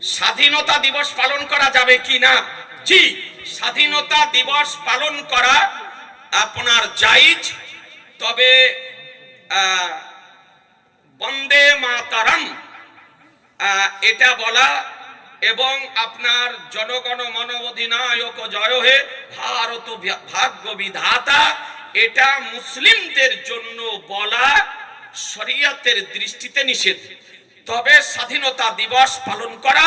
স্বাধীনতা দিবস পালন করা যাবে কি না? জি, স্বাধীনতা দিবস পালন করা আপনার জায়েজ, তবে বন্দে মাতারাম এটা বলা এবং আপনার জনগণ মন অধিনায়ক জয় হে ভারত ভাগ্য বিধাতা, এটা মুসলিমদের জন্য বলা শরীয়তের দৃষ্টিতে নিষেধ। তবে স্বাধীনতা দিবস পালন করা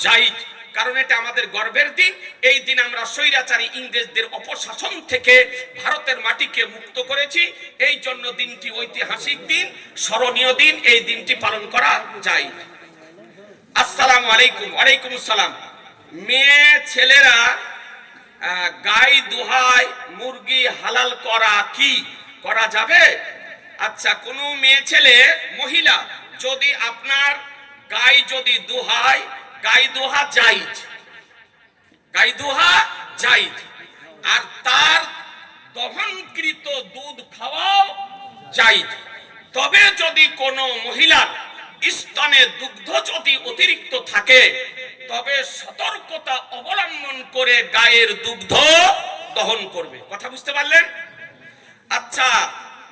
জায়েজ, কারণ এটা আমাদের গর্বের দিন। এই দিন আমরা স্বৈরাচারী ইংরেজদের অপশাসন থেকে ভারতের মাটিকে মুক্ত করেছি। এই জন্য দিনটি ঐতিহাসিক দিন, স্মরণীয় দিন। এই দিনটি পালন করা জায়েজ। আসসালামু আলাইকুম। ওয়ালাইকুম আসসালাম। মেয়ে ছেলেরা গাই দোহায় মুরগি হালাল করা কি করা যাবে? আচ্ছা, কোনো মেয়ে ছেলে মহিলা যদি আপনার গাই যদি দোহায়, গাই দোহা জায়েজ, গাই দোহা জায়েজ, আর তার দহনকৃত দুধ খাওয়াও জায়েজ। তবে যদি কোনো মহিলার স্তনে দুগ্ধ যদি অতিরিক্ত থাকে, তবে সতর্কতা অবলম্বন করে গায়ের দুগ্ধ দহন করবে। কথা বুঝতে পারলেন? আচ্ছা,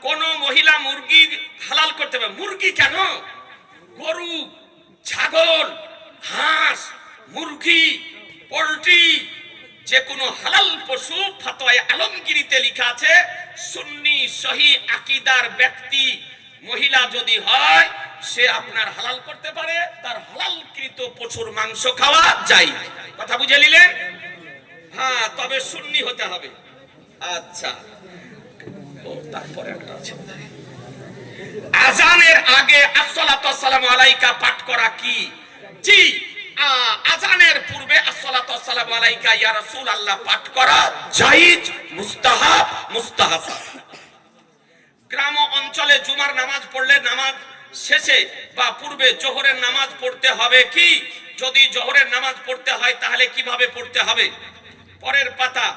কোন মহিলা মুরগি হালাল করতে পারে? মুরগি কেন, গরু, ছাগল, হাঁস, মুরগি, পোল্ট্রি, যে কোনো হালাল পশু ফতোয়ায়ে আলমগীরিতে লেখা আছে, সুন্নি সহি আকীদার ব্যক্তি মহিলা যদি হয়, সে আপনার হালাল করতে পারে, তার হালালকৃত পশুর মাংস খাওয়া যায়। কথা বুঝে নিলেন? হ্যাঁ, তবে সুন্নি হতে হবে। আচ্ছা, তারপরে একটা আছে, আজানের আগে আসসালাতু ওয়াসসালামু আলাইকা পাঠ করা কি? জি, আজানের পূর্বে আসসালাতু ওয়াসসালামু আলাইকা ইয়া রাসূলুল্লাহ পাঠ করা জায়েজ, মুস্তাহাব, মুস্তাহাসান। গ্রাম অঞ্চলে জুমার নামাজ পড়লে নামাজ শেষে বা পূর্বে জোহরের নামাজ পড়তে হবে কি? যদি জোহরের নামাজ পড়তে হয় তাহলে কিভাবে পড়তে হবে? পরের পাতা।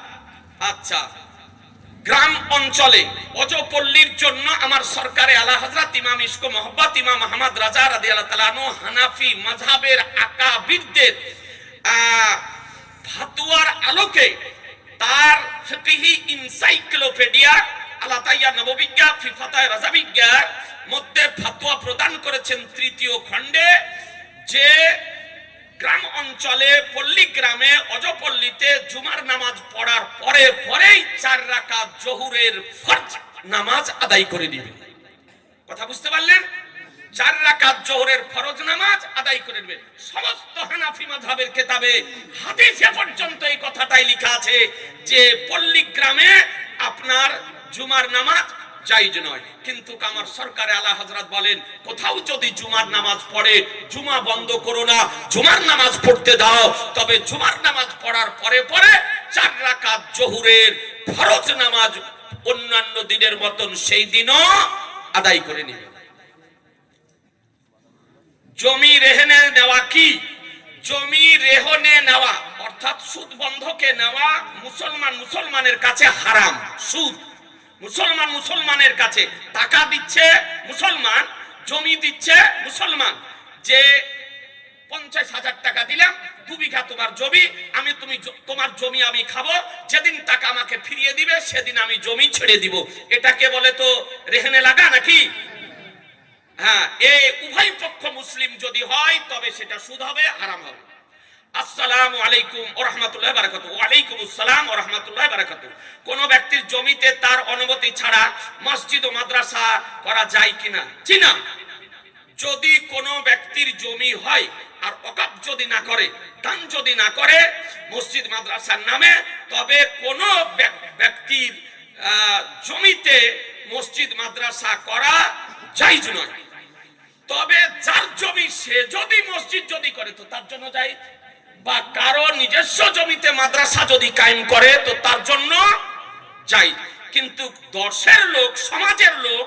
আচ্ছা, গ্রাম অঞ্চলে অজপল্লীর জন্য আমার সরকারে আলা হযরত ইমাম ইশক মোহাম্মদ ইমাম আহমদ রাজা রাদিয়াল্লাহু তাআলা আনহু হানাফি মাযহাবের আকাবিরদের ফতোয়ার আলোকে তার ফিকহি এনসাইক্লোপিডিয়া আলা তাইয়া নববিজ্ঞা ফি ফাতায় রাজাবিজ্ঞা মধ্যে ফতোয়া প্রদান করেছেন তৃতীয় খণ্ডে, যে গ্রাম অঞ্চলে পল্লী গ্রামে অজপল্লীতে জুমার নামাজ পড়ার পরে পরেই 4 রাকাত জোহরের ফরজ নামাজ আদায় করে নেবে। কথা বুঝতে পারলেন? 4 রাকাত জোহরের ফরজ নামাজ আদায় করে নেবে। সমস্ত হানাফি মাযহাবের কিতাবে হাদিসে পর্যন্ত এই কথাটাই লেখা আছে যে পল্লী গ্রামে আপনার জুমার নামাজ জায়েজ নয়। কিন্তু আমার সরকারে আলা হযরত বলেন, কোথাও যদি জুমার নামাজ পড়ে, জুমা বন্ধ করো না, জুমার নামাজ পড়তে দাও। তবে জুমার নামাজ পড়ার পরে পরে 4 রাকাত জোহরের ফরজ নামাজ অন্যান্য দিনের মতন সেই দিনও আদায় করে নিবে। জমি রেহনে নেওয়া কি? জমি রেহনে নেওয়া অর্থাৎ সুদ বন্ধকে নেওয়া মুসলমানের কাছে হারাম। সুদ মুসলমানের কাছে টাকা দিচ্ছে মুসলমান, জমি দিচ্ছে মুসলমান, যে 50,000 টাকা দিলাম, 2 বিঘা তোমার জমি, তোমার জমি আমি খাবো, যেদিন টাকা আমাকে ফিরিয়ে দিবে সেদিন আমি জমি ছেড়ে দিব। এটাকে বলে তো রেহনে লাগা নাকি? হ্যাঁ, এই উভয় পক্ষ মুসলিম যদি হয় তবে সেটা সুদ হবে, হারাম হবে। আসসালামু আলাইকুম ওয়া রাহমাতুল্লাহি ওয়া বারাকাতুহু। ওয়া আলাইকুম আসসালাম ওয়া রাহমাতুল্লাহি ওয়া বারাকাতুহু। কোন ব্যক্তির জমিতে তার অনুমতি ছাড়া মসজিদ ও মাদ্রাসা করা যায় কিনা? জি না। যদি কোন ব্যক্তির জমি হয় আর ওয়াকফ যদি না করে, দান যদি না করে মসজিদ মাদ্রাসার নামে, তবে কোন ব্যক্তির জমিতে মসজিদ মাদ্রাসা করা জায়েজ নয়। তবে যার জমি সে যদি মসজিদ যদি করে তো তার জন্য জায়েজ, বা কারো নিজস্ব জমিতে মাদ্রাসা যদি কায়েম করে তো তার জন্য জায়েজ। কিন্তু দেশের লোক, সমাজের লোক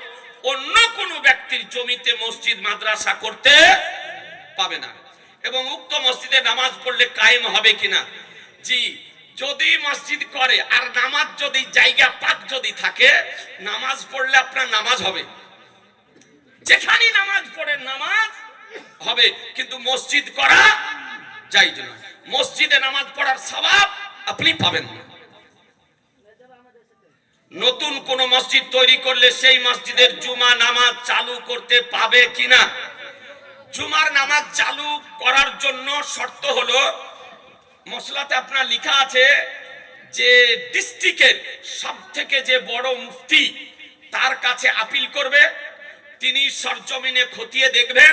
অন্য কোন ব্যক্তির জমিতে মসজিদ মাদ্রাসা করতে পাবে না। এবং উক্ত মসজিদে নামাজ পড়লে কায়েম হবে কিনা? জি, যদি মসজিদ করে আর নামাজ যদি জায়গা পাক যদি থাকে, নামাজ পড়লে আপনার নামাজ হবে, যেখানে নামাজ পড়ে নামাজ হবে, কিন্তু মসজিদ করা জায়েজ নয়। মসজিদে নামাজ পড়ার সওয়াব আপনি পাবেন না। নতুন কোন মসজিদ তৈরি করলে সেই মসজিদের জুমা নামাজ চালু করতে পাবে কিনা? জুমার নামাজ চালু করার জন্য শর্ত হলো, মসলাতে আপনার লেখা আছে যে ডিস্ট্রিক্টের সব থেকে যে বড় মুফতি তার কাছে আপিল করবে, তিনি সরজমিনে খতিয়ে দেখবেন,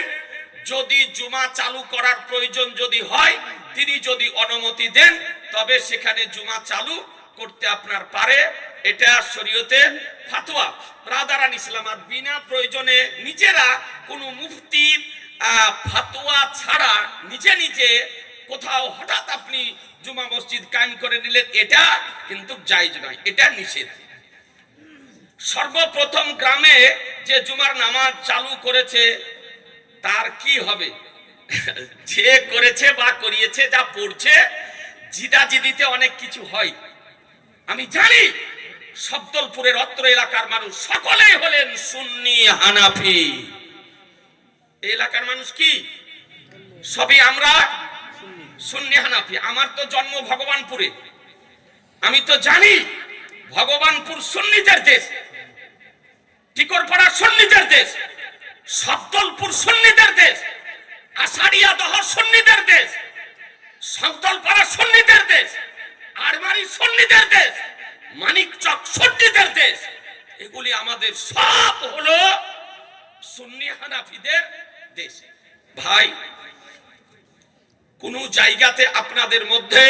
যদি জুমা চালু করার প্রয়োজন যদি হয়, তিনি যদি অনুমতি দেন, তবে সেখানে জুমা চালু করতে আপনার পারে। এটা শরীয়তের ফাতোয়া। ব্রাদারান ইসলাম, আর বিনা প্রয়োজনে নিজেরা কোনো মুফতির ফাতোয়া ছাড়া নিজে নিজে কোথাও হঠাৎ আপনি জুমা মসজিদ কায়েম করে নিলেন, এটা কিন্তু জায়েজ নয়, এটা নিষেধ। সর্বপ্রথম গ্রামে যে জুমার নামাজ চালু করেছে তার কি হবে? যে করেছে বা করিয়েছে, যা পড়ছে, জিদাজিদিতে অনেক কিছু হয়। আমি জানি শব্দলপুরের অত্র এলাকার মানুষ সকলেই হলেন সুন্নি হানাফি। এই এলাকার মানুষ কি সবই আমরা সুন্নি হানাফি। আমার তো জন্ম ভগবানপুরে, আমি তো জানি ভগবানপুর সুন্নিদের দেশ, টিকরপাড়া সুন্নিদের দেশ, শব্দলপুর সুন্নিদের দেশ, আষাঢ়িয়া দহ সুন্নিদের দেশ, শব্দলপাড়া সুন্নিদের দেশ, আরমারি সুন্নিদের দেশ, মানিকচক সুন্নিদের দেশ। এগুলি আমাদের সব হলো সুন্নি হানাফিদের দেশ। ভাই, কোন জায়গাতে আপনাদের মধ্যে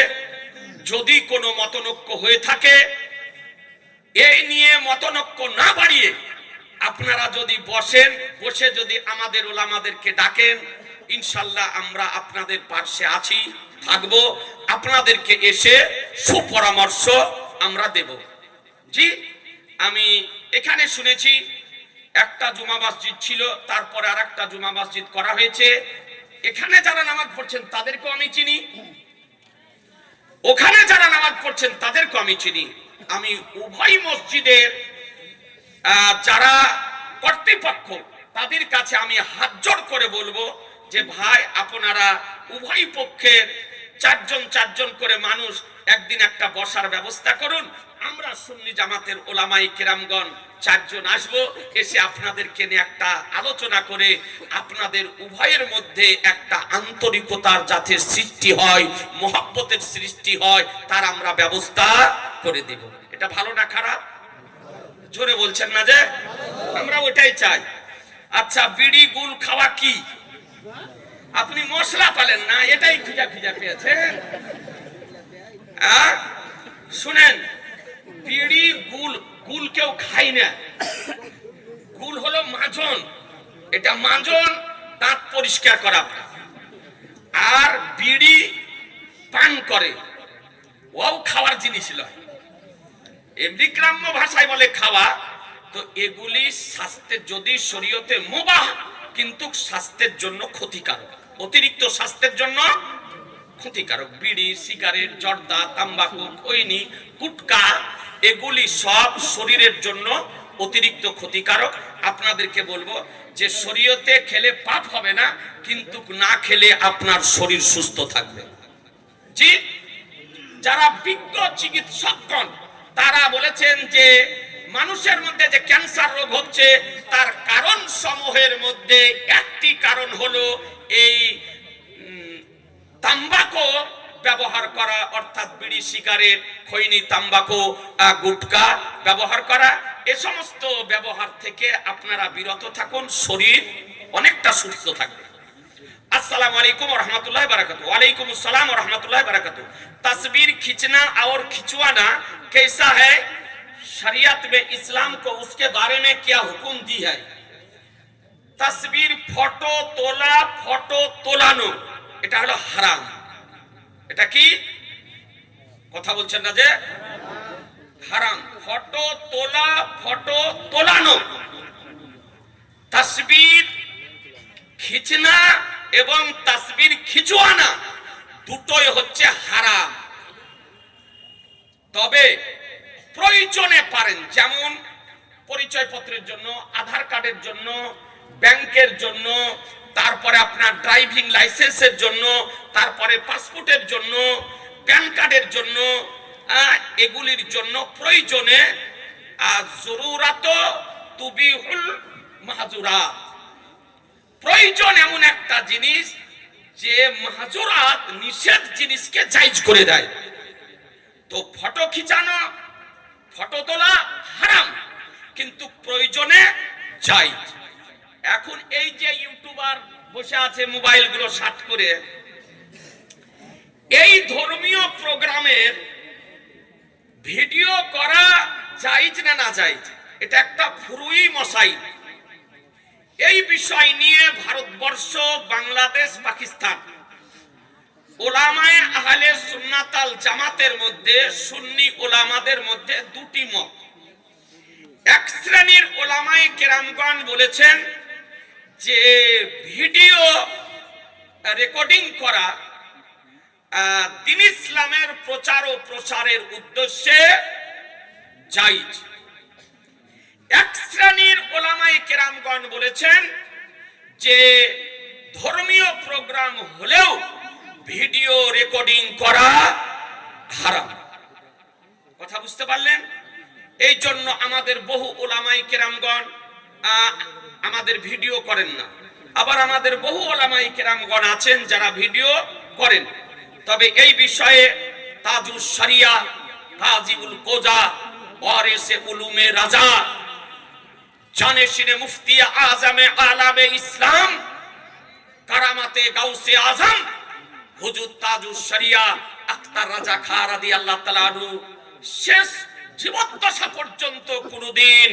যদি কোনো মতনৈক্য হয়ে থাকে, এই নিয়ে মতনৈক্য না বাড়িয়ে আপনারা যদি বসে যদি আমাদের ওলামাদেরকে ডাকেন, ইনশাল্লাহ আমরা আপনাদের পাশে আছি, থাকবো, আপনাদেরকে এসে সুপরামর্শ আমরা দেব। জি, আমি এখানে শুনেছি একটা জুমা মসজিদ ছিল, তারপরে আর একটা জুমা মসজিদ করা হয়েছে। এখানে যারা নামাজ পড়ছেন তাদেরকেও আমি চিনি, ওখানে যারা নামাজ পড়ছেন তাদেরকেও আমি চিনি। আমি উভয় মসজিদের যারা কর্তৃপক্ষ তাদের কাছে আমি হাত জোড় করে বলবো যে ভাই, আপনারা উভয় পক্ষের চারজন করে মানুষ একদিন একটা বসার ব্যবস্থা করুন। আমরা সুন্নি জামাতের ওলামায়ে কেরামগণ 4 জন আসবো, এসে আপনাদেরকে নিয়ে একটা আলোচনা করে আপনাদের উভয়ের মধ্যে একটা আন্তরিকতার যাতে সৃষ্টি হয়, মহব্বতের সৃষ্টি হয়, তার আমরা ব্যবস্থা করে দেব। এটা ভালো না খারাপ? জোরে বলছেন না যে? আমরা ওটাই চাই। আচ্ছা, বিড়ি গুল খাওয়া কি? আপনি মশলা পালেন না, এটাই খুঁজা পেয়েছেন। শুনেন, বিড়ি গুল কেউ খায় না। গুল হলো মাজন, এটা মাজন দাঁত পরিষ্কার করা। আর বিড়ি পান করে, ও খাওয়ার জিনিস নয়, এমনি গ্রাম্য ভাষায় বলে খাওয়া। তো এগুলি স্বাস্থ্যের, যদি শরীয়তে মুবাহ, কিন্তু স্বাস্থ্যের জন্য ক্ষতিকারক, অতিরিক্ত স্বাস্থ্যের জন্য ক্ষতিকারক। বিড়ি, সিগারেট, জর্দা, তাম্বাকু, খৈনি, গুটকা, এগুলি সব শরীরের জন্য অতিরিক্ত ক্ষতিকারক। আপনাদেরকে বলবো যে শরীয়তে খেলে পাপ হবে না, কিন্তু না খেলে আপনার শরীর সুস্থ থাকবে। জি, যারা বিজ্ঞ চিকিৎসকগণ তারা বলেছেন যে মানুষের মধ্যে যে ক্যান্সার রোগ হচ্ছে তার কারণ সমূহের মধ্যে একটি কারণ হলো এই তাম্বাকু ব্যবহার করা, অর্থাৎ বিড়ি, সিগারেট, খৈনি, তাম্বাকু, গুটকা ব্যবহার করা। এ সমস্ত ব্যবহার থেকে আপনারা বিরত থাকুন, শরীর অনেকটা সুস্থ থাকবে। अस्सलाम वालेकुम और रहमतुल्लाहि बरकातहू। वालेकुम अस्सलाम और रहमतुल्लाहि बरकातहू। तस्वीर खींचना और खिंचवाना कैसा है? शरीयत में इस्लाम को उसके बारे में क्या हुक्म दी है? तस्वीर फोटो তোলানো এটা হলো হারাম। এটা কি কথা বলছেন না যে? হারাম। ফটো তোলানো, তসবির খিচনা এবং তসবির খিচওয়ানা দুটোই হচ্ছে হারাম। তবে প্রয়োজনে পারেন, যেমন পরিচয়পত্রের জন্য, আধার কার্ডের জন্য, ব্যাংকের জন্য, তারপরে আপনার ড্রাইভিং লাইসেন্সের জন্য, তারপরে পাসপোর্টের জন্য, প্যান কার্ডের জন্য, এগুলির জন্য প্রয়োজনে জরুরাত তুবিহুল মাহজুরাত, প্রয়োজন এমন একটা জিনিস যে মাহজুরাত নিষেধ জিনিসকে জায়েজ করে দেয়। তো ফটো খিচানো, ফটো তোলা হারাম, কিন্তু প্রয়োজনে জায়েজ। এখন এই যে ইউটিউবার বসে আছে মোবাইলগুলো শার্ট করে, এই ধর্মীয় প্রোগ্রামের ভিডিও করা জায়েজ না না জায়েজ, এটা একটা ফুরুই মশাইল। এই বিষয় নিয়ে ভারতবর্ষ, বাংলাদেশ, পাকিস্তান ওলামায়ে আহলে সুন্নাত আল জামাতের মধ্যে, সুন্নি ওলামাদের মধ্যে দুটি মত। এক শ্রেণীর ওলামায়ে কেরামগণ বলেছেন যে ভিডিও রেকর্ডিং করা দ্বীন ইসলামের প্রচার ও প্রসারের উদ্দেশ্যে জায়েজ। এক শ্রেণীর ওলামায়ে কেরামগণ বলেছেন যে ধর্মীয় প্রোগ্রাম হলেও ভিডিও রেকর্ডিং করা হারাম। কথা বুঝতে পারলেন? এই জন্য আমাদের বহু ওলামায়ে কেরামগণ আমাদের ভিডিও করেন না, আবার আমাদের বহু ওলামায়ে কেরামগণ আছেন যারা ভিডিও করেন। তবে এই বিষয়ে তাজুস শরিয়া, কাজীউল কোজা, ওয়ারিসে উলুমে রাজা, জানেশিনে মুফতি আজমে আলামে ইসলাম, কারামাতে গাউসে আজম হুজুর তাজুস শরিয়া আখতার রাজা খা রাদিয়াল্লাহু তাআলা আনহু শেষ জীবদ্দশা পর্যন্ত কোনদিন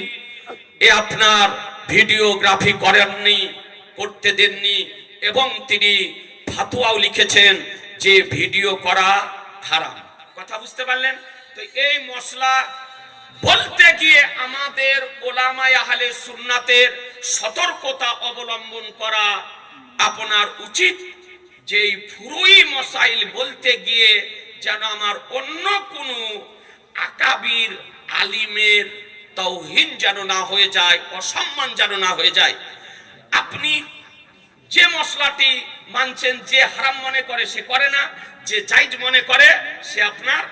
আপনার ভিডিওগ্রাফি করেননি, করতে দেননি, এবং তিনি ফতোয়াও লিখেছেন যে ভিডিও করা হারাম। কথা বুঝতে পারলেন? তো এই মশলা বলতে গিয়ে আমাদের ওলামায়ে আহলে সুন্নাতের সতর্কতা অবলম্বন করা আপনার উচিত, যে এই ফুরুই মসাইল বলতে গিয়ে যেন আমার অন্য কোনো আকাবির আলিমের তাওহীন যেন না হয়ে যায়, অসম্মান যেন না হয়ে যায়। আপনি যে মশলাটি মানছেন, যে হারাম মনে করে সে করে না, যে জায়েজ মনে করে সে আপনার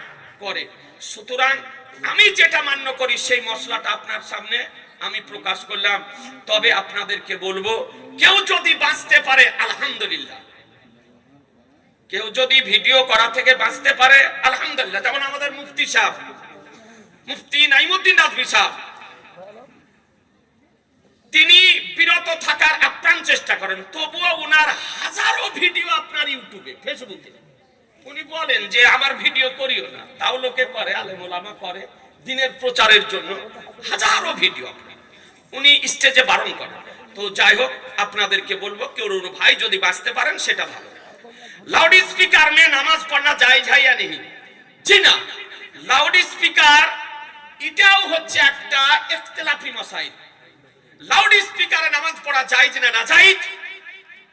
করে। সুতরাং আমি যেটা মান্য করি সেই মশলাটা আপনার সামনে আমি প্রকাশ করলাম। তবে আপনাদেরকে বলবো, কেউ যদি বাঁচতে পারে আলহামদুলিল্লাহ, কেউ যদি ভিডিও করা থেকে বাঁচতে পারে আলহামদুলিল্লাহ। যেমন আমাদের মুফতি সাহেব, মুফতি নাইমুদ্দিন রাজভী সাহেব, তিনি বিরত থাকার আপ্রাণ চেষ্টা করেন, তবুও উনার হাজারো ভিডিও আপনার ইউটিউবে, ফেসবুকে। উনি বলেন যে আমার ভিডিও করিও না, তাও লোকে করে, আলেম ওলামা করে দিনের প্রচারের জন্য, হাজারো ভিডিও উনি স্টেজে বারণ করেন। তো যাই হোক, আপনাদেরকে বলবো, কেউ ভাই যদি বাঁচতে পারেন সেটা ভালো। लाउड स्पीकर में नमाज पढ़ना जायज है या नहीं? जी ना, लाउड स्पीकर এটাও হচ্ছে একটা ইখতিলাফি মাসাইল। লাউড স্পিকারে নামাজ পড়া জায়েজ না না জায়েজ,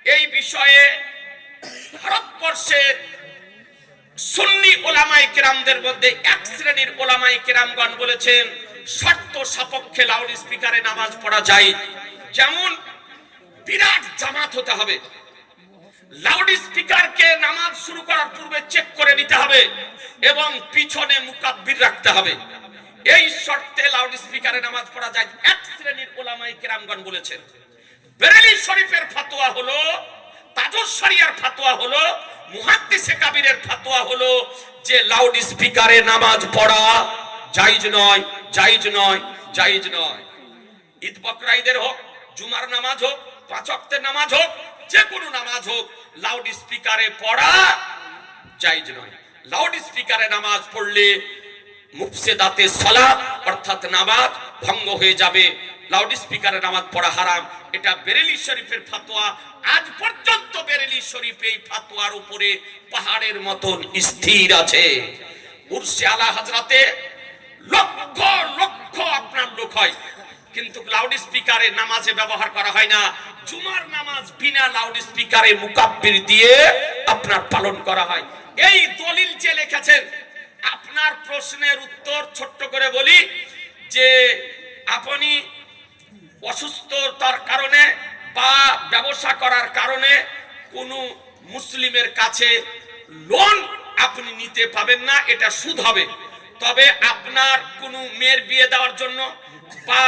এই বিষয়ে ভারতবর্ষের সুন্নি ওলামায়ে কেরামদের মধ্যে এক শ্রেণীর ওলামায়ে কেরামগণ বলেছেন শর্ত সাপেক্ষে লাউড স্পিকারে নামাজ পড়া জায়েজ। যেমন বিরাট জামাত হতে হবে, লাউড স্পিকারকে নামাজ শুরু করার পূর্বে চেক করে নিতে হবে, এবং পিছনে মুকাব্বির রাখতে হবে। এই শর্তে লাউড স্পিকারে নামাজ পড়া যায়। এক শ্রেণীর ওলামায়ে কেরামগণ বলেছেন। বেরেলী শরীফের ফতোয়া হলো, তাজুস শরিয়ার ফতোয়া হলো, মুহাদ্দিসে কাবীরের ফতোয়া হলো যে লাউড স্পিকারে নামাজ পড়া জায়েজ নয়, জায়েজ নয়, জায়েজ নয়। ঈদ বকরা ঈদের হোক, জুমার নামাজ হোক, পাঁচ ওয়াক্তের নামাজ হোক, যে কোনো নামাজ হোক, লাউড স্পিকারে পড়া জায়েজ নয়। লাউড স্পিকারে নামাজ পড়লে মুফসিদাতে সালাত অর্থাৎ নামাজ ভঙ্গ হয়ে যাবে। লাউড স্পিকারে নামাজ পড়া হারাম, এটা বেরেলী শরীফের ফতোয়া। আজ পর্যন্ত বেরেলী শরীফ এই ফতোয়ার উপরে পাহাড়ের মতন স্থির আছে। উরসে আলা হযরতে লক্ষ লক্ষ আপনার লোক হয়, কিন্তু লাউড স্পিকারে নামাজে ব্যবহার করা হয় না। জুমার নামাজ বিনা লাউড স্পিকারে মুকাব্বির দিয়ে আপনার পালন করা হয়। এই দলিল যে লিখেছেন, আপনার প্রশ্নের উত্তর ছোট্ট করে বলি যে আপনি অসুস্থতার কারণে বা ব্যবসা করার কারণে কোনো মুসলিমের কাছে লোন আপনি নিতে পাবেন না, এটা সুদ হবে। তবে আপনার কোনো মেয়ের বিয়ে দেওয়ার জন্য বা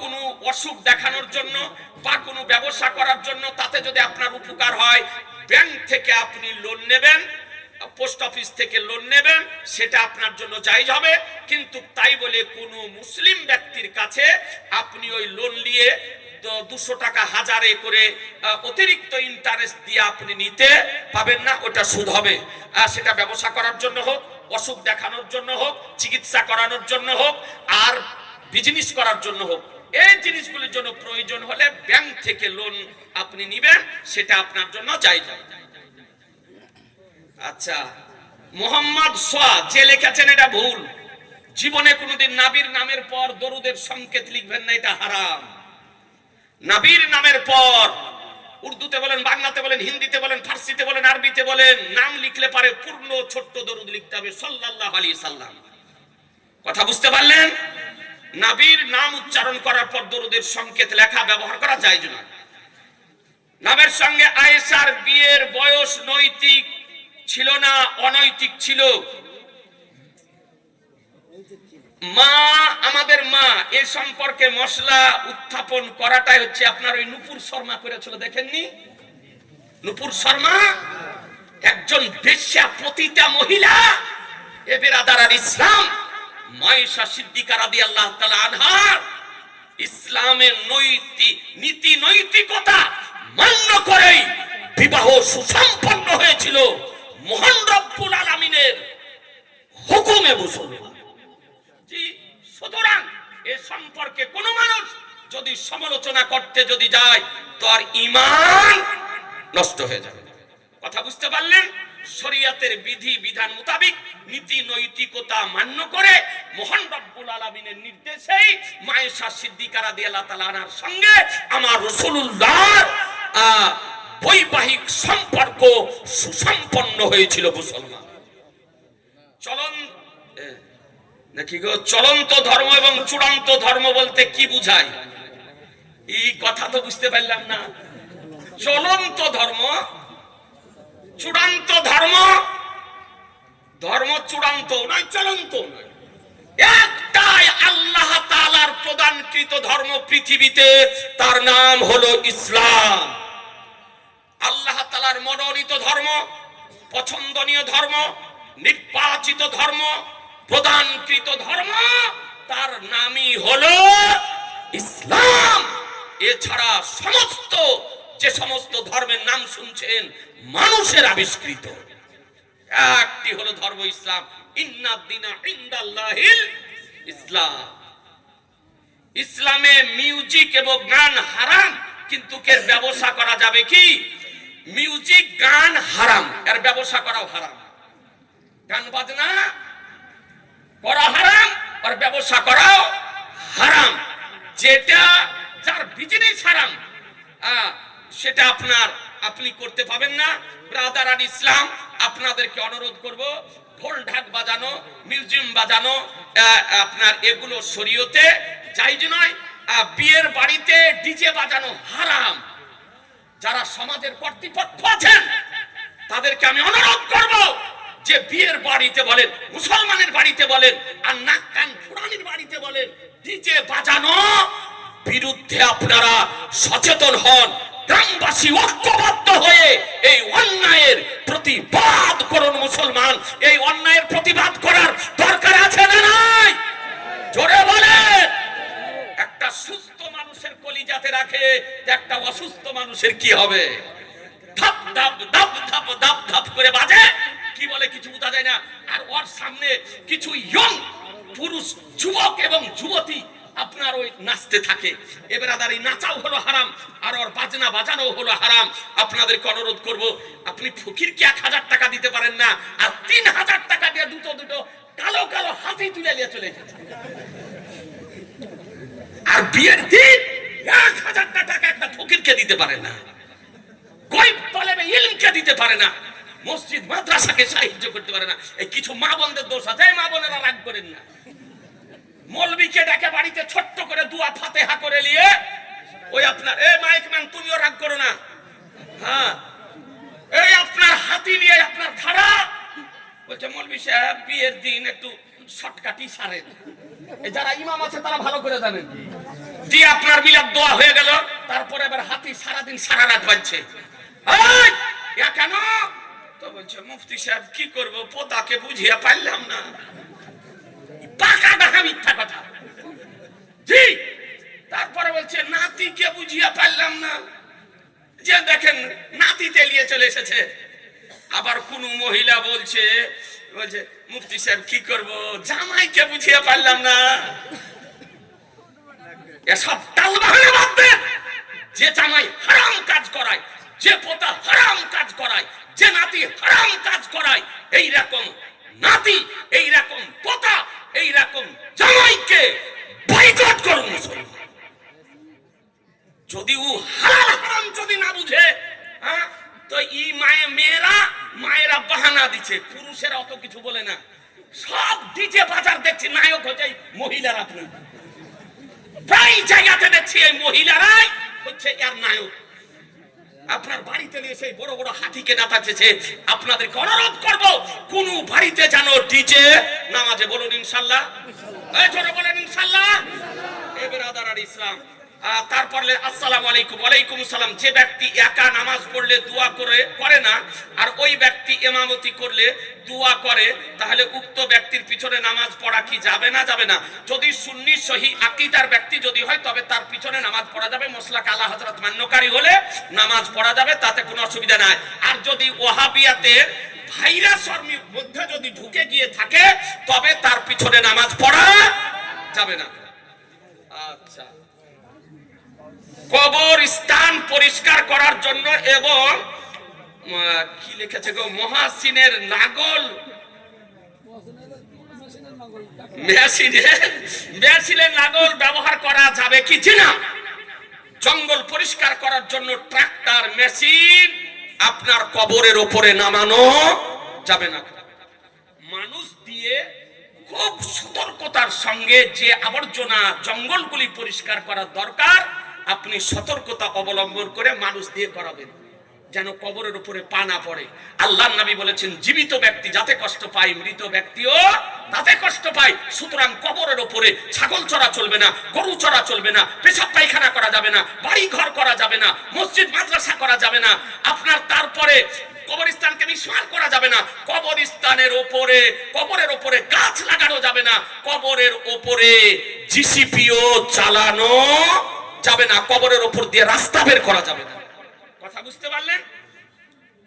কোনো অসুখ দেখানোর জন্য বা কোনো ব্যবসা করার জন্য, তাতে যদি আপনার উপকার হয়, ব্যাংক থেকে আপনি লোন নেবেন, পোস্ট অফিস থেকে লোন নেবেন, সেটা আপনার জন্য জায়েজ হবে। কিন্তু তাই বলে কোনো মুসলিম ব্যক্তির কাছে আপনি ওই লোন নিয়ে 200 টাকা হাজারে করে অতিরিক্ত ইন্টারেস্ট দিয়ে আপনি নিতে পাবেন না, ওটা সুদ হবে। সেটা ব্যবসা করার জন্য হোক, অসুখ দেখানোর জন্য হোক, চিকিৎসা করানোর জন্য হোক, আর বিজনেস করার জন্য হোক, এই জিনিসগুলির জন্য প্রয়োজন হলে ব্যাংক থেকে লোন আপনি নেবেন, সেটা আপনার জন্য জায়েজ হবে। আচ্ছা, মোহাম্মদ সোয়া যে লিখেছেন এটা ভুল। জীবনে কোনোদিন নবীর নামের পর দরুদের সংকেত লিখবেন না, এটা হারাম। নবীর নামের পর উর্দুতে বলেন, বাংলাতে বলেন, হিন্দিতে বলেন, ফার্সিতে বলেন, আরবিতে বলেন, নাম লিখলে পারে পূর্ণ ছোট্ট দরুদ লিখতে হবে, সাল্লাল্লাহু আলাইহি সাল্লাম। কথা বুঝতে পারলেন? নবীর নাম উচ্চারণ করার পর দরুদের সংকেত লেখা ব্যবহার করা জায়েজ নয়। নামের সঙ্গে আয়েশার বিয়ের বয়স নৈতিক ছিল না অনৈতিক ছিল? মা, আমাদের মা এ সম্পর্কে মশলা উত্থাপন করাটাই হচ্ছে আপনার ওই নূপুর শর্মা করেছিল, দেখেননি? নূপুর শর্মা একজন বেশ্যা পতিতা মহিলা। এ বেরাদার ইসলাম, মায়েশা সিদ্দিকা রাদিয়াল্লাহু তাআলা আনহা ইসলামের নীতি নৈতিকতা মান্য করেই বিবাহ সুসম্পন্ন হয়েছিল মহান রব্বুল আলামিনের হুকুমে মুসলমান। জি, সুতরাং এ সম্পর্কে কোন মানুষ যদি সমালোচনা করতে যদি যায় তো আর ঈমান নষ্ট হয়ে যাবে। কথা বুঝতে পারলেন? শরীয়তের বিধি বিধান মোতাবেক নীতি নৈতিকতা মান্য করে মহান রব্বুল আলামিনের নির্দেশেই মায়েশা সিদ্দিকা রাদিয়াল্লাহু তাআলা আনহার সঙ্গে আমার রাসূলুল্লাহর বৈবাহিক সম্পর্ক সুসম্পন্ন হয়েছিল মুসলমান। চলন্ত ধর্ম এবং চূড়ান্ত ধর্ম বলতে কি বুঝায়? এই কথা তো বুঝতে পারলাম না। চলন্ত ধর্ম, চূড়ান্ত ধর্ম, ধর্ম চূড়ান্ত নয়, চলন্ত নয়। একটাই আল্লাহ তাআলার প্রদানকৃত ধর্ম পৃথিবীতে, তার নাম হলো ইসলাম। আল্লাহ তাআলার মনোনীত ধর্ম, পছন্দনীয় ধর্ম, নির্বাচিত ধর্ম, প্রদানকৃত ধর্ম, তার নামই হলো ইসলাম। এছাড়া যে সমস্ত ধর্মের নাম শুনছেন মানুষের আবিষ্কৃত, একটি হলো ধর্ম ইসলাম। ইন্নাদ দীনা ইনদাল্লাহিল ইসলাম। ইসলামে মিউজিক এবং গান হারাম, কিন্তু এর ব্যবসা করা যাবে কি? মিউজিক গান হারাম, এর ব্যবসা করাও হারাম। গান বাজনা করা হারাম, আর ব্যবসা করাও হারাম। যেটা যার বিজনেস হারাম, সেটা আপনি করতে পাবেন না। ব্রাদার আর ইসলাম, আপনাদেরকে অনুরোধ করব, ঢোল ঢাক বাজানো, মিউজিক বাজানো, আপনার এগুলো শরীয়তে জায়েজ নয়। বিয়ের বাড়িতে ডিজে বাজানো হারাম। যারা সমাজের কর্তৃপক্ষ আছেন তাদেরকে আমি অনুরোধ করব যে বিয়ের বাড়িতে বলেন, মুসলমানের বাড়িতে বলেন, আর নাক কান ফুরানির বাড়িতে বলেন, ডিজে বাজানো বিরুদ্ধে আপনারা সচেতন হন। গ্রামবাসী ঐক্যবদ্ধ হয়ে এই অন্যায়ের প্রতিবাদ করুন। মুসলমান, এই অন্যায়ের প্রতিবাদ করার দরকার আছে না নাই? জোরে বলেন। একটা সুস্থ মানুষের কলিজাতে রাখে, একটা অসুস্থ মানুষের কি হবে? ধাপ ধাপ ধাপ ধাপ ধাপ ধাপ করে বাজে, কি বলে কিছু বোঝা যায় না। আর ওর সামনে কিছু ইয়ং পুরুষ, যুবক এবং যুবতী আপনার ওই নাচতে থাকে। এবার এই নাচাও হলো হারাম, আর ওর বাজনা বাজানো হলো হারাম। আপনাদেরকে অনুরোধ করব, আপনি ফকিরকে 1000 টাকা দিতে পারেন না, আর 3000 টাকা দিয়ে দুটো কালো কালো হাতি তুলে নিয়ে চলে এসেছে। আর বিয়ের দিন 1000 টাকা একটা ফকিরকে দিতে পারে না, গয়ব তলেবে ইলমকে দিতে পারে না, মসজিদ মাদ্রাসাকে সাহায্য করতে পারে না। এই কিছু মা বোনদের দোষ আছে, মা বোনেরা রাগ করেন না। মৌলবীকে ডেকে বাড়িতে ছোট্ট করে দুয়া ফাতিহা করে নিয়ে ওই আপনার এই মাইক ম্যান, তুমিও রাগ করো না। হ্যাঁ, এই আপনার হাতি নিয়ে আপনার ধারা বলছে মৌলভী সাহেব বিয়ের দিন একটু শর্টকাটই সারেন। যারা ইমাম আছে তারা ভালো করে জানেন। দিয়ে আপনার মিলাদ দোয়া হয়ে গেল, তারপরে এবার হাতি সারাদিন সারা রাত বাজছে। কেন? তো বলছে মুফতি সাহেব কি করবো, পোতাকে বুঝিয়ে পারলাম না। পাকা দেখা মিথ্যা কথা। জি, তারপরে বলছে নাতিকে বুঝিয়ে পারলাম না। যে দেখেন নাতি তেলিয়ে চলে এসেছে। আবার কোন মহিলা বলছে মুফতি সাহেব কি করব, জামাইকে বুঝিয়ে পারলাম না। এসব টাল বাহানা বাদ দেন। যে জামাই হারাম কাজ করায়, যে পোতা হারাম কাজ করায়, যে নাতি হারাম কাজ করায়, এই রকম নাতি, এই রকম পোতা, এই রকম জামাইকে বয়কট করুন মুসলমান। যদি ও হালাল হারাম যদি না বুঝে, হ্যাঁ, তো এই মায়েরা বাহানা দিচ্ছে। পুরুষেরা অত কিছু বলে না। সব ডিজে বাজার দেখছি নায়ক হচ্ছে মহিলারা। আপনার প্রায় জায়গাতে দেখছি এই মহিলারাই হচ্ছে এর নায়ক। আপনার বাড়িতে নিয়ে সেই বড় বড় হাতিকে নাচাচ্ছে। আপনাদেরকে অনুরোধ করব, কোন বাড়িতে যেন ডিজে নামাজে বলুন ইনশাআল্লাহ। এই জোরে বলেন ইনশাআল্লাহ। এই বেরাদার আর ইসলাম। তারপরে আসসালামু আলাইকুম। ওয়ালাইকুম আসসালাম। যে ব্যক্তি একা নামাজ পড়লে দোয়া করে না, আর ওই ব্যক্তি ইমামতি করলে দোয়া করে, তাহলে উক্ত ব্যক্তির পিছনে নামাজ পড়া কি যাবে না? যাবে না। যদি সুন্নি সহি আকীদার ব্যক্তি যদি হয় তবে তার পিছনে নামাজ পড়া যাবে। মসলাক আলা হযরত মান্যকারী হলে নামাজ পড়া যাবে, তাতে কোনো অসুবিধা নাই। আর যদি ওয়াহাবিয়াতের ভাইরাসের মধ্যে যদি ঢুকে গিয়ে থাকে তবে তার পিছনে নামাজ পড়া যাবে না। আচ্ছা, কবর স্থান পরিষ্কার করার জন্য এবং কি লিখেছে গো, মহাসিনের নাগল মেশিনের নাগল ব্যবহার করা যাবে কি না? জঙ্গল পরিষ্কার করার জন্য ট্রাক্টর মেশিন আপনার কবরের উপরে নামানো যাবে না। মানুষ দিয়ে খুব সতর্কতার সঙ্গে যে আবর্জনা জঙ্গলগুলি পরিষ্কার করার দরকার, আপনি সতর্কতা অবলম্বন করে মানুষ দিয়ে করাবেন, যেন কবরের উপরে পা না পড়ে। আল্লাহর নবী বলেছেন জীবিত ব্যক্তি যাতে কষ্ট পায়, মৃত ব্যক্তিও তাতে কষ্ট পায়। সুতরাং কবরের উপরে ছাগল চড়া চলবে না, গরু চড়া চলবে না, পেশাব পায়খানা করা যাবে না, বাড়ি ঘর করা যাবে না, মসজিদ মাদ্রাসা করা যাবে না। আপনার তারপরে কবরস্থানকে মিসমার করা যাবে না। কবরের উপরে গাছ লাগানো যাবে না। কবরের উপরে জিসিপিও চালানো যাবে না। কবরের উপর দিয়ে রাস্তা বের করা যাবে না। কথা বুঝতে পারলেন?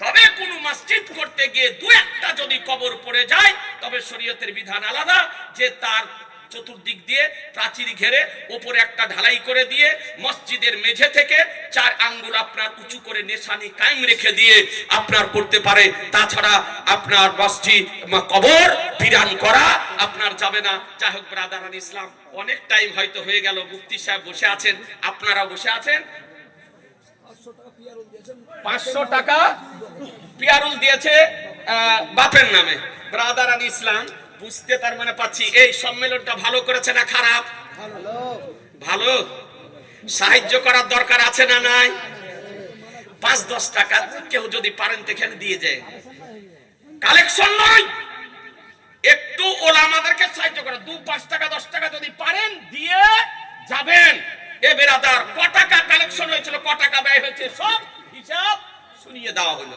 তবে কোন মসজিদ করতে গিয়ে দু একটা যদি কবর পড়ে যায় তবে শরীয়তের বিধান আলাদা, যে তার চতুর্দিক দিয়ে প্রাচীর ঘেরে উপরে একটা ঢালাই করে দিয়ে মসজিদের মেঝে থেকে 4 আঙ্গুল আপনার উঁচু করে নিশানি কায়েম রেখে দিয়ে আপনার করতে পারে। তাছাড়া আপনার মসজিদ কবর বিরান করা আপনার যাবে না। যাই হোক ব্রাদারান ইসলাম, অনেক টাইম হয়তো হয়ে গেল। মুফতি সাহেব বসে আছেন, আপনারা বসে আছেন। 500 টাকা পিয়ারুল দিয়েছে বাপের নামে। ব্রাদারান ইসলাম, বুঝতে তার মানে পাচ্ছি এই সম্মেলনটা ভালো করেছে না খারাপ? ভালো। সাহায্য করার দরকার আছে না নাই? 5-10 টাকা কেউ যদি পারেন এখানে দিয়ে যায়। কালেকশন নয়, একটু ওলামাদেরকে সাহায্য করা। 2-5 টাকা 10 টাকা যদি পারেন দিয়ে যাবেন। এ বেরাদার, ক টাকা কালেকশন হয়েছিল, ক টাকা ব্যয় হয়েছে, সব হিসাব শুনিয়ে দেওয়া হলো।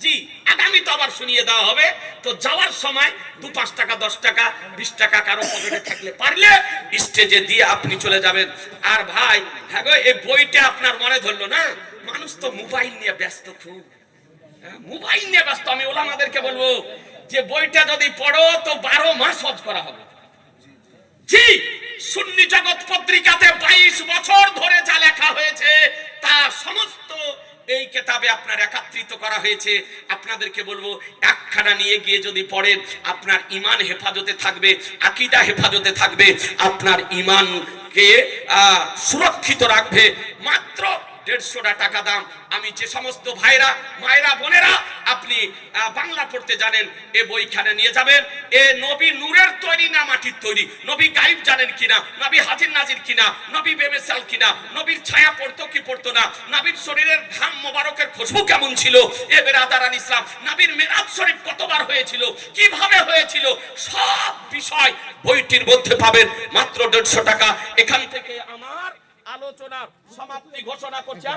জি, আগামী তো আবার শুনিয়ে দেওয়া হবে। তো যাওয়ার সময় 2-5 টাকা 10 টাকা 20 টাকা কারো পকেটে থাকলে পারলে স্টেজে দিয়ে আপনি চলে যাবেন। আর ভাই, হ্যাঁ গো, এই বইটা আপনার মনে ধরলো না? মানুষ তো মোবাইল নিয়ে ব্যস্ত, খুব মোবাইল নিয়ে ব্যস্ত। আমি ওলামাদেরকে বলবো যে বইটা যদি পড়ো তো 12 মাস হজ করা হবে। জি, সুন্নি জগৎ পত্রিকাতে 22 বছর ধরে যা লেখা হয়েছে তা সমস্ত এই কিতাবে আপনার একত্রিত করা হয়েছে। আপনাদেরকে বলবো একখানা নিয়ে গিয়ে যদি পড়েন আপনার ঈমান হেফাজতে থাকবে, আকীদা হেফাজতে থাকবে, আপনার ঈমানকে সুরক্ষিত রাখবে। মাত্র 150 টাকা দাম। আমি যে সমস্ত ভাইরা মায়েরা বোনেরা আপনি বাংলা পড়তে জানেন, এ বইখানে নিয়ে যাবেন। এ নবী নূরের তৈরি না মাটির তৈরি? নবী গায়েব জানেন কিনা, নবী হাজির নাজির কিনা, নবী বেমেসাল কিনা, নবীর ছায়া পড়তো কি পড়তো না, নবীর শরীরের ঘাম মোবারকের খুশবু কেমন ছিল, এ বেরাদারান ইসলাম, নবীর মিরাজ শরীফ কতবার হয়েছিল, কিভাবে হয়েছিল, সব বিষয় বইটির মধ্যে পাবেন মাত্র 150 টাকা। এখান থেকে আমার আলোচনার সমাপ্তি ঘোষণা করছি।